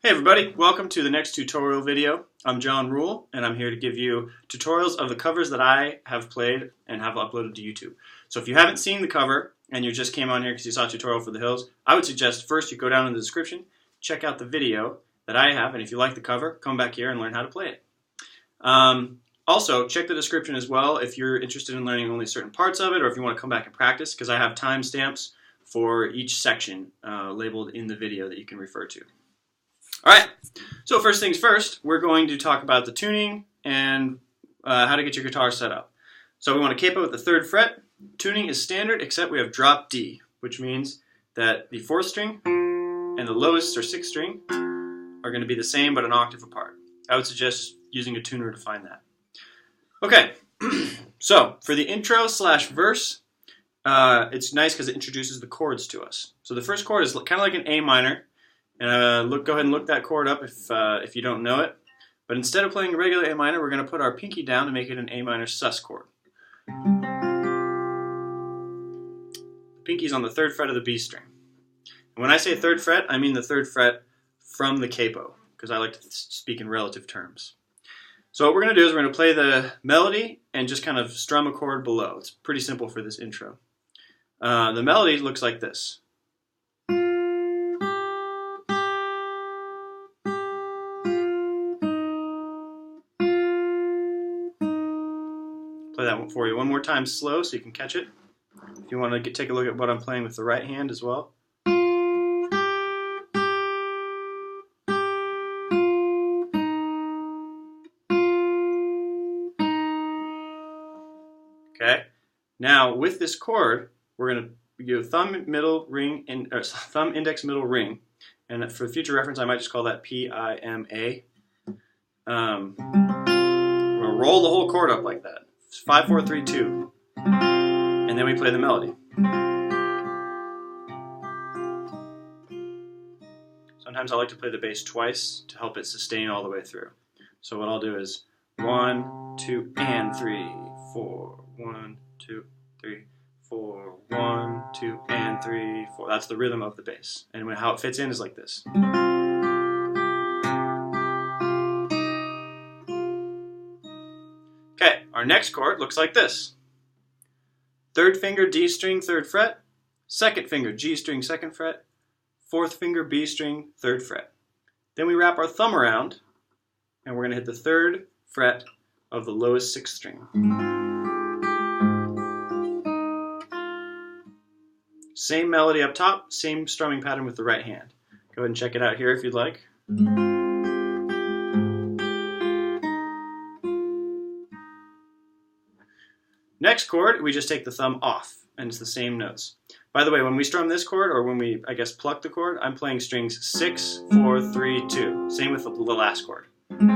Hey everybody, welcome to the next tutorial video. I'm John Rule, and I'm here to give you tutorials of the covers that I have played and have uploaded to YouTube. So if you haven't seen the cover, and you just came on here because you saw a tutorial for the Hills, I would suggest first you go down in the description, check out the video that I have, and if you like the cover, come back here and learn how to play it. Also, check the description as well if you're interested in learning only certain parts of it, or if you want to come back and practice, because I have timestamps for each section labeled in the video that you can refer to. Alright, so first things first, we're going to talk about the tuning and how to get your guitar set up. So we want to capo with the 3rd fret. Tuning is standard except we have drop D, which means that the 4th string and the lowest or 6th string are going to be the same but an octave apart. I would suggest using a tuner to find that. Okay, so for the intro slash verse, it's nice because it introduces the chords to us. So the first chord is kind of like an A minor. And go ahead and look that chord up if you don't know it. But instead of playing a regular A minor, we're going to put our pinky down to make it an A minor sus chord. The pinky's on the 3rd fret of the B string. And when I say 3rd fret, I mean the 3rd fret from the capo, because I like to speak in relative terms. So what we're going to do is we're going to play the melody and just kind of strum a chord below. It's pretty simple for this intro. The melody looks like this. Play that one for you one more time slow so you can catch it. If you want to take a look at what I'm playing with the right hand as well. Okay. Now with this chord, we're going to do thumb, middle, ring, thumb, index, middle, ring. And for future reference, I might just call that P-I-M-A. We're going to roll the whole chord up like that. 5, 4, 3, 2, and then we play the melody. Sometimes I like to play the bass twice to help it sustain all the way through. So what I'll do is 1, 2, and 3, 4, 1, 2, 3, 4, 1, 2, and 3, 4. That's the rhythm of the bass. And how it fits in is like this. Okay, our next chord looks like this. 3rd finger D string, 3rd fret. 2nd finger G string, 2nd fret. 4th finger B string, 3rd fret. Then we wrap our thumb around, and we're going to hit the 3rd fret of the lowest 6th string. Same melody up top, same strumming pattern with the right hand. Go ahead and check it out here if you'd like. Next chord, we just take the thumb off, and it's the same notes. By the way, when we strum this chord, or when we, pluck the chord, I'm playing strings 6, 4, 3, 2. Same with the last chord. Then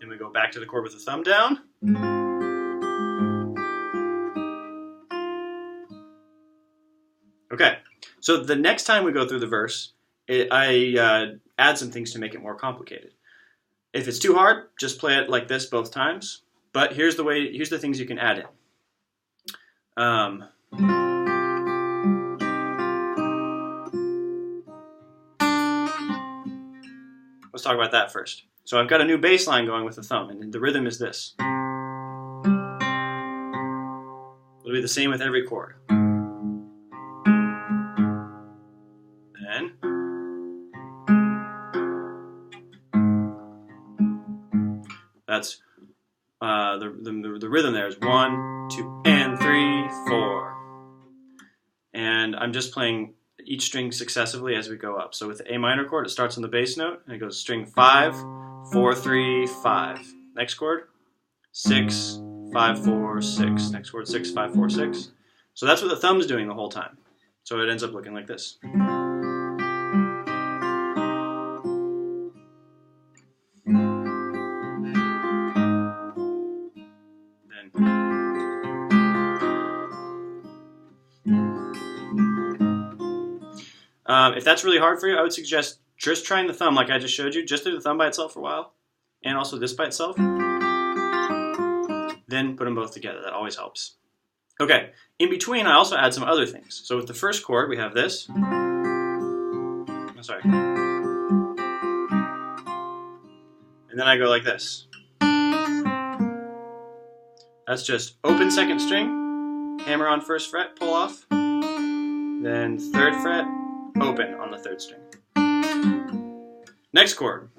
we go back to the chord with the thumb down. Okay, so the next time we go through the verse, I add some things to make it more complicated. If it's too hard, just play it like this both times. But here's the things you can add in. Let's talk about that first. So I've got a new bass line going with the thumb, and the rhythm is this. It'll be the same with every chord. Then that's the rhythm there is 1, 2, and 3, 4. And I'm just playing each string successively as we go up. So with the A minor chord, it starts on the bass note, and it goes string 5, 4, 3, 5. Next chord, 6, 5, 4, 6. Next chord, 6, 5, 4, 6. So that's what the thumb's doing the whole time. So it ends up looking like this. If that's really hard for you, I would suggest just trying the thumb like I just showed you. Just do the thumb by itself for a while, and also this by itself. Then put them both together. That always helps. Okay, in between I also add some other things. So with the first chord we have this. Oh, sorry. And then I go like this. That's just open second string, hammer on first fret, pull off, then third fret, open on the third string. Next chord.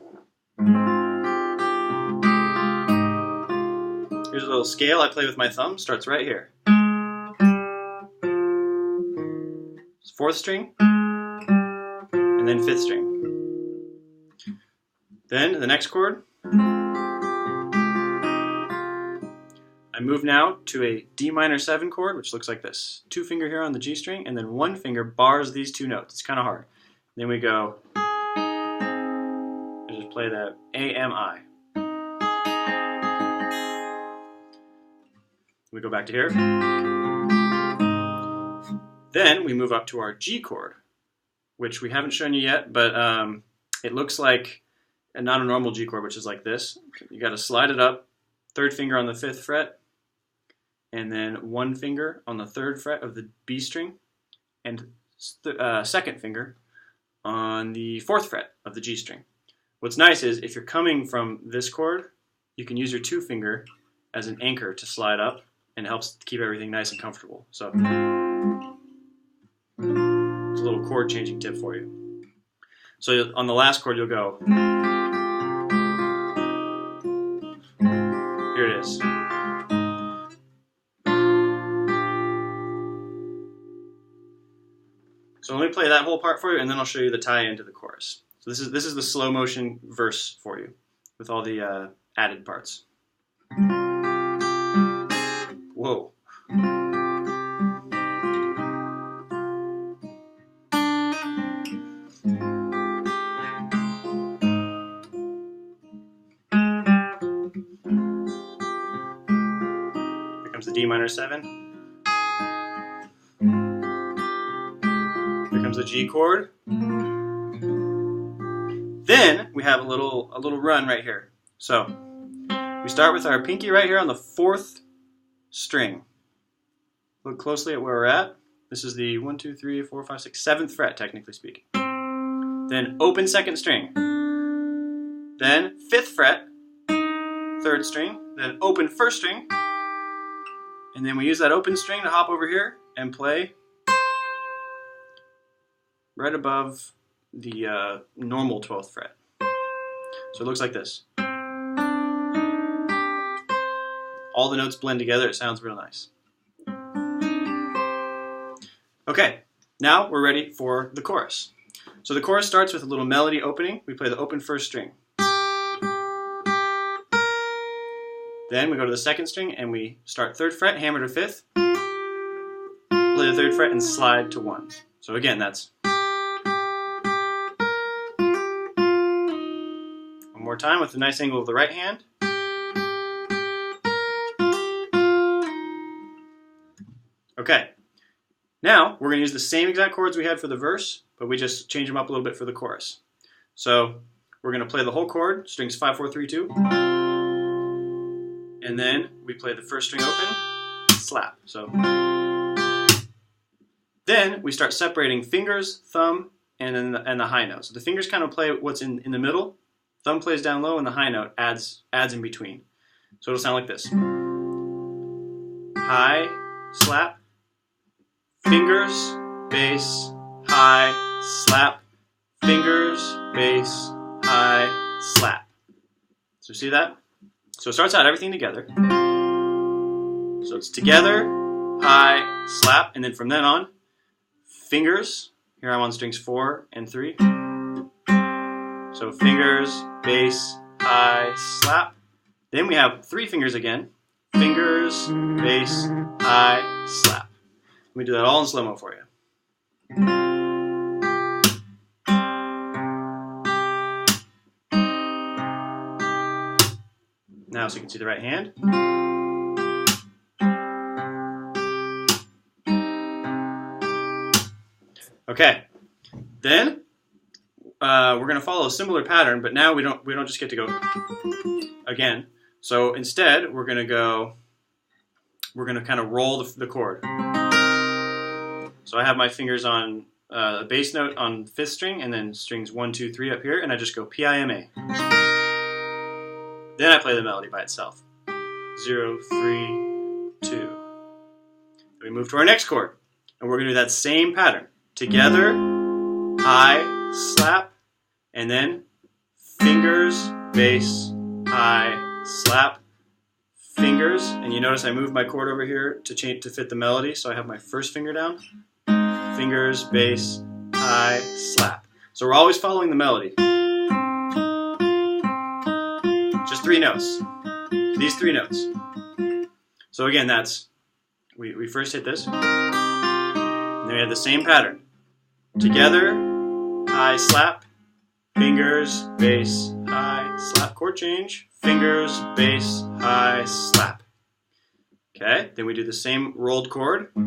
Here's a little scale I play with my thumb, starts right here. It's fourth string, and then fifth string. Then the next chord. I move now to a D minor 7 chord, which looks like this. 2 finger here on the G string, and then 1 finger bars these 2 notes. It's kind of hard. Then we go, and just play that A, M, I. We go back to here. Then we move up to our G chord, which we haven't shown you yet, but it looks like not a normal G chord, which is like this. You got to slide it up, 3rd finger on the 5th fret, and then 1 finger on the 3rd fret of the B string, and 2nd finger on the 4th fret of the G string. What's nice is if you're coming from this chord, you can use your 2 finger as an anchor to slide up, and it helps keep everything nice and comfortable. So it's a little chord changing tip for you. So on the last chord you'll go, here it is. So let me play that whole part for you, and then I'll show you the tie into the chorus. So this is the slow motion verse for you, with all the added parts. Whoa. Here comes the D minor 7. Here comes the G chord. Then we have a little run right here. So we start with our pinky right here on the 4th string. Look closely at where we're at. This is the 1, 2, 3, 4, 5, 6, 7th fret, technically speaking. Then open 2nd string. Then 5th fret, 3rd string. Then open 1st string. And then we use that open string to hop over here and play right above the normal 12th fret. So it looks like this. All the notes blend together, it sounds real nice. Okay, now we're ready for the chorus. So the chorus starts with a little melody opening. We play the open 1st string. Then we go to the 2nd string and we start 3rd fret, hammer to 5th, play the 3rd fret and slide to 1. So again, that's one more time with a nice angle of the right hand. Okay, now we're going to use the same exact chords we had for the verse, but we just change them up a little bit for the chorus. So we're going to play the whole chord, strings 5, 4, 3, 2, and then we play the 1st string open, slap. So then we start separating fingers, thumb, and the high note. So the fingers kind of play what's in the middle, thumb plays down low, and the high note adds in between. So it'll sound like this: high, slap, fingers, bass, high, slap, fingers, bass, high, slap. So see that? So it starts out everything together. So it's together, high, slap, and then from then on, fingers. Here I'm on strings 4 and 3. So fingers, bass, high, slap. Then we have 3 fingers again. Fingers, bass, high, slap. Let me do that all in slow-mo for you. Now so you can see the right hand. Okay, then we're going to follow a similar pattern, but now we don't just get to go again. So instead, we're going to go we're going to kind of roll the chord. So I have my fingers on a bass note on 5th string, and then strings 1, 2, 3 up here, and I just go P-I-M-A. Then I play the melody by itself. 0, 3, 2. Then we move to our next chord, and we're going to do that same pattern. Together, high, slap, and then fingers, bass, high, slap, fingers, and you notice I moved my chord over here to change to fit the melody, so I have my first finger down, fingers, bass, high, slap. So we're always following the melody. Just 3 notes. These 3 notes. So again, that's, we first hit this, and then we have the same pattern. Together, high, slap, fingers, bass, high, slap, chord change, fingers, bass, high, slap. Okay, then we do the same rolled chord, but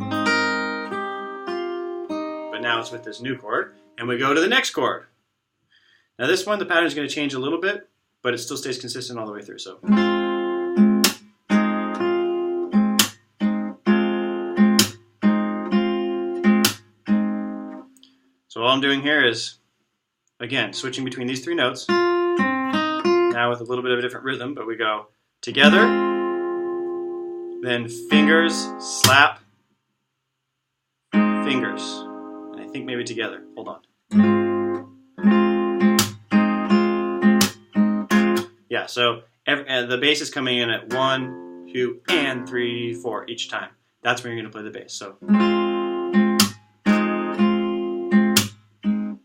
now it's with this new chord, and we go to the next chord. Now this one, the pattern is going to change a little bit, but it still stays consistent all the way through. So all I'm doing here is, again, switching between these 3 notes, now with a little bit of a different rhythm, but we go together, then fingers, slap, fingers, and I think maybe together. Hold on. Yeah, so the bass is coming in at 1, 2, and 3, 4 each time. That's when you're going to play the bass. So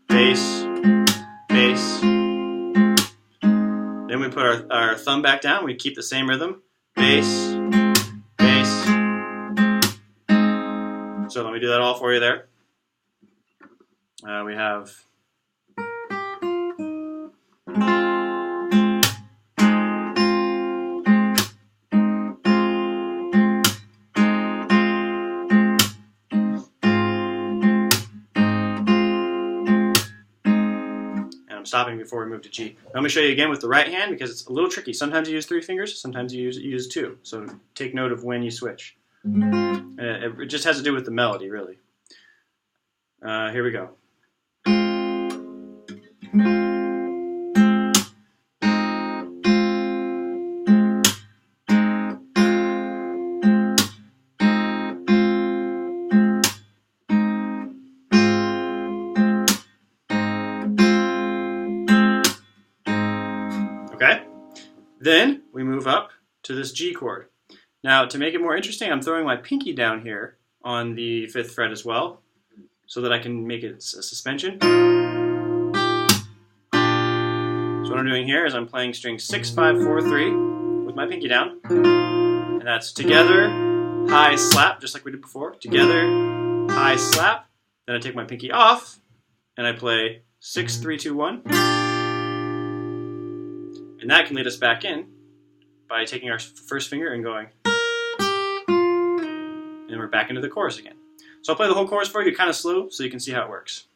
bass, bass. Then we put our thumb back down. We keep the same rhythm. Bass, bass. So let me do that all for you there. We have... stopping before we move to G. Let me show you again with the right hand because it's a little tricky. Sometimes you use 3 fingers, sometimes you use 2. So take note of when you switch. It just has to do with the melody, really. Here we go. Okay, then we move up to this G chord. Now, to make it more interesting, I'm throwing my pinky down here on the 5th fret as well, so that I can make it a suspension. So what I'm doing here is I'm playing string 6, 5, 4, 3 with my pinky down, and that's together, high, slap, just like we did before. Together, high, slap. Then I take my pinky off, and I play 6, 3, 2, 1. And that can lead us back in by taking our first finger and going, and we're back into the chorus again. So I'll play the whole chorus for you kind of slow so you can see how it works.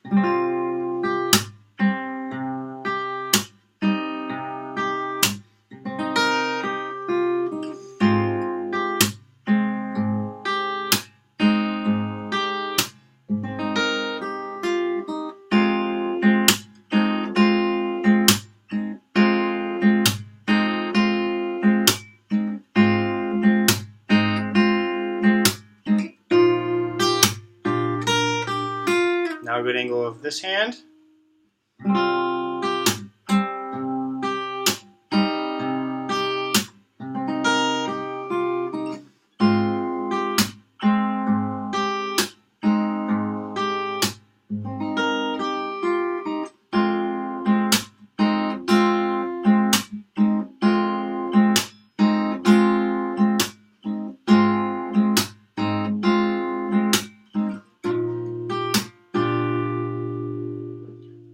Now a good angle of this hand.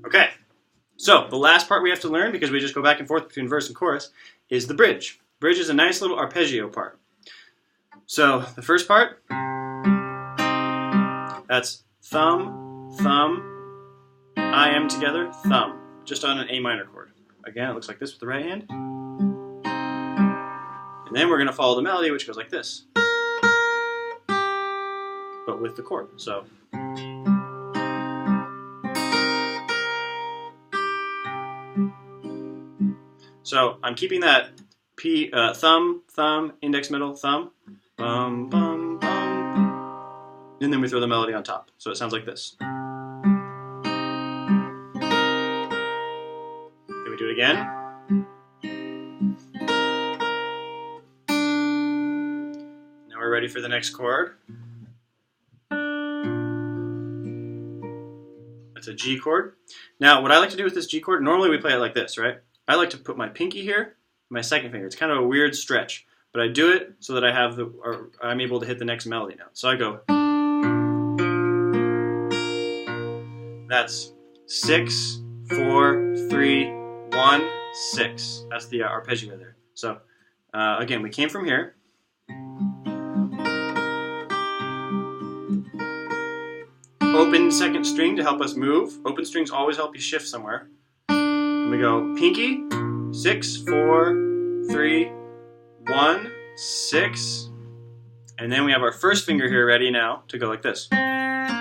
Okay, so the last part we have to learn, because we just go back and forth between verse and chorus, is the bridge. Bridge is a nice little arpeggio part. So the first part, that's thumb, thumb, I-M together, thumb, just on an A minor chord. Again, it looks like this with the right hand. And then we're going to follow the melody, which goes like this. but with the chord. So I'm keeping that thumb, index, middle, thumb, bum, bum, bum, and then we throw the melody on top. So it sounds like this. Then we do it again. Now we're ready for the next chord. That's a G chord. Now what I like to do with this G chord, normally we play it like this, right? I like to put my pinky here, my second finger. It's kind of a weird stretch, but I do it so that I have I'm able to hit the next melody note. So I go. That's 6, 4, 3, 1, 6. That's the arpeggio there. So again, we came from here. Open second string to help us move. Open strings always help you shift somewhere. And we go pinky, 6, 4, 3, 1, 6. And then we have our first finger here ready now to go like this. Now,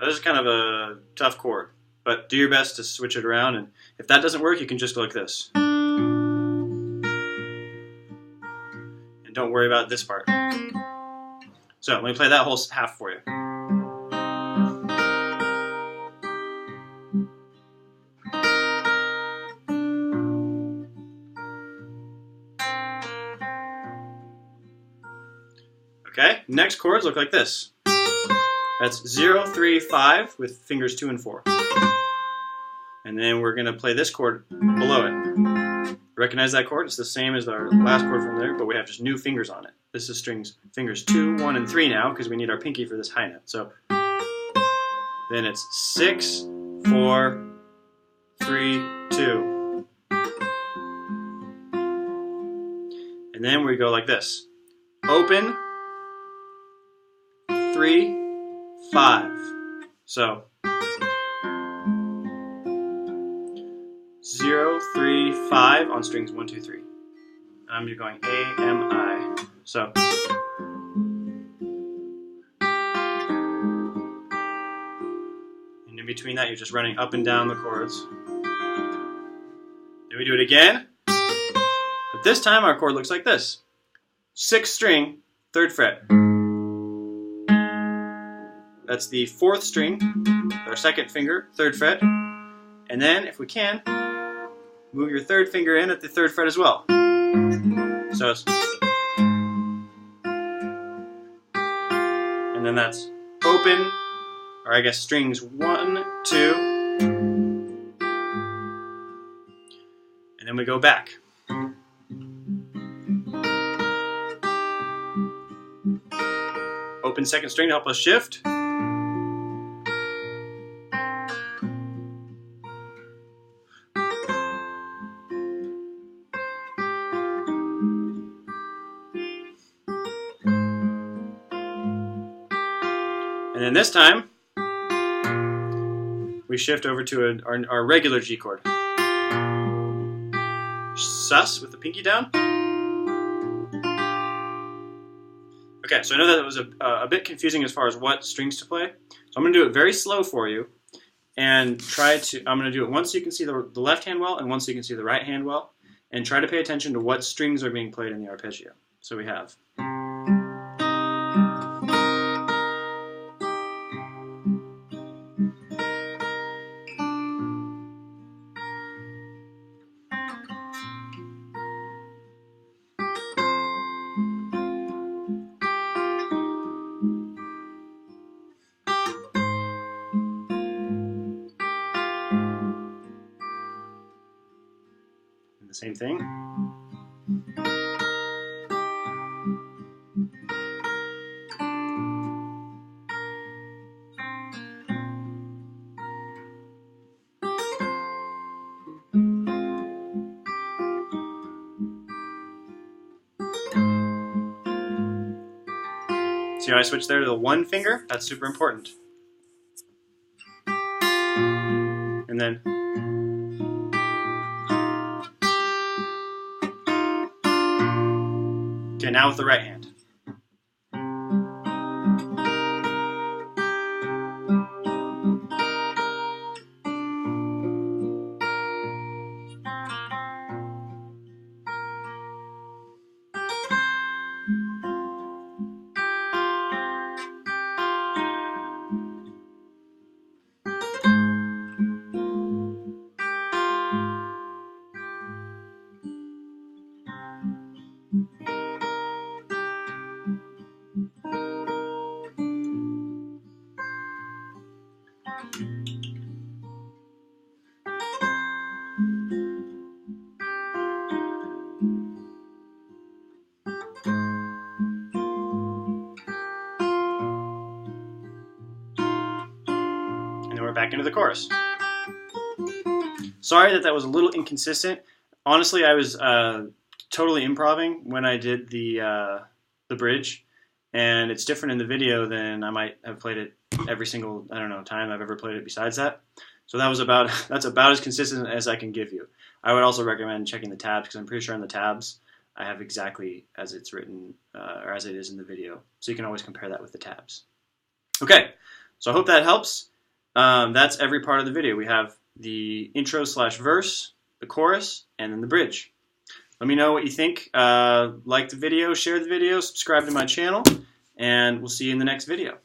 this is kind of a tough chord, but do your best to switch it around. And if that doesn't work, you can just go like this. And don't worry about this part. So let me play that whole half for you. Okay, next chords look like this. That's 0, 3, 5 with fingers 2 and 4. And then we're going to play this chord below it. Recognize that chord? It's the same as our last chord from there, but we have just new fingers on it. This is fingers 2, 1, and 3 now because we need our pinky for this high note. So then it's 6, 4, 3, 2. And then we go like this. Open, 3, 5. So 0, 3, 5 on strings 1, 2, 3. I'm just going A, M, I. So and in between that, you're just running up and down the chords. Then we do it again, but this time our chord looks like this: 6th string, 3rd fret. That's the 4th string, our 2nd finger, 3rd fret. And then, if we can, move your 3rd finger in at the 3rd fret as well. So it's, and then that's open, or I guess strings 1, 2, and then we go back. Open 2nd string to help us shift. And then this time, we shift over to our regular G chord. Sus with the pinky down. Okay, so I know that it was a bit confusing as far as what strings to play. So I'm going to do it very slow for you, and I'm going to do it once so you can see the left hand well, and once so you can see the right hand well, and try to pay attention to what strings are being played in the arpeggio. So we have. The same thing. See how I switched there to the 1 finger? That's super important. And then okay, now with the right hand. we're back into the chorus. Sorry that was a little inconsistent. Honestly, I was totally improvising when I did the bridge, and it's different in the video than I might have played it every single, I don't know, time I've ever played it besides that. So that's about as consistent as I can give you. I would also recommend checking the tabs, because I'm pretty sure in the tabs I have exactly as it's written or as it is in the video. So you can always compare that with the tabs. Okay, so I hope that helps. That's every part of the video. We have the intro / verse, the chorus, and then the bridge. Let me know what you think. Like the video, share the video, subscribe to my channel, and we'll see you in the next video.